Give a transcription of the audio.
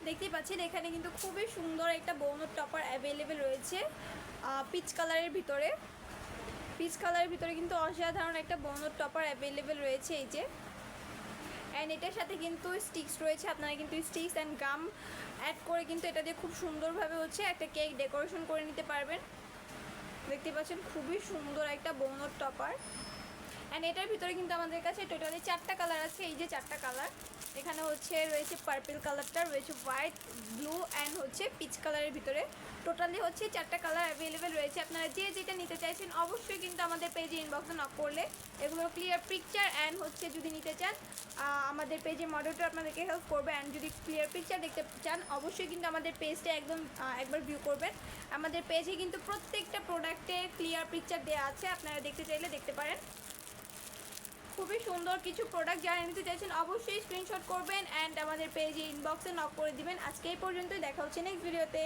দেখতেই পাচ্ছেন এখানে কিন্তু খুবই সুন্দর একটা বৌনোর টপার অ্যাভেলেবেল রয়েছে পিচ কালারের ভিতরে। পিচ কালারের ভিতরে কিন্তু অসাধারণ একটা বৌনোর টপার অ্যাভেলেবেল রয়েছে এই যে। অ্যান্ড এটার সাথে কিন্তু স্টিক্স রয়েছে, আপনারা কিন্তু স্টিক্স অ্যান্ড গাম অ্যাড করে কিন্তু এটা দিয়ে খুব সুন্দরভাবে হচ্ছে একটা কেক ডেকোরেশন করে নিতে পারবেন। দেখতে পাচ্ছেন খুবই সুন্দর একটা বৌনোর টপার। অ্যান্ড এটার ভিতরে কিন্তু আমাদের কাছে টোটালি 4টা কালার আছে, এই যে 4টা কালার। এখানে হচ্ছে রয়েছে পার্পল কালারটা, রয়েছে হোয়াইট, ব্লু অ্যান্ড হচ্ছে পিচ কালারের ভিতরে। টোটালি হচ্ছে 4টা কালার অ্যাভেলেবেল রয়েছে। আপনারা যে যেটা নিতে চাইছেন অবশ্যই কিন্তু আমাদের পেজে ইনবক্সে নক করলে এগুলো ক্লিয়ার পিকচার অ্যান্ড হচ্ছে যদি নিতে চান আমাদের পেজে মডেলটা আপনাদেরকে হেল্প করবে। অ্যান্ড যদি ক্লিয়ার পিকচার দেখতে চান অবশ্যই কিন্তু আমাদের পেজটা একবার ভিউ করবেন। আমাদের পেজে কিন্তু প্রত্যেকটা প্রোডাক্টে ক্লিয়ার পিকচার দেওয়া আছে, আপনারা দেখতে চাইলে দেখতে পারেন। খুবই সুন্দর কিছু প্রোডাক্ট যারা নিতে চাইছেন অবশ্যই স্ক্রিনশট করবেন অ্যান্ড আমাদের পেজে ইনবক্সে নক করে দিবেন। আজকে এই পর্যন্তই, দেখা হচ্ছে নেক্সট ভিডিওতে।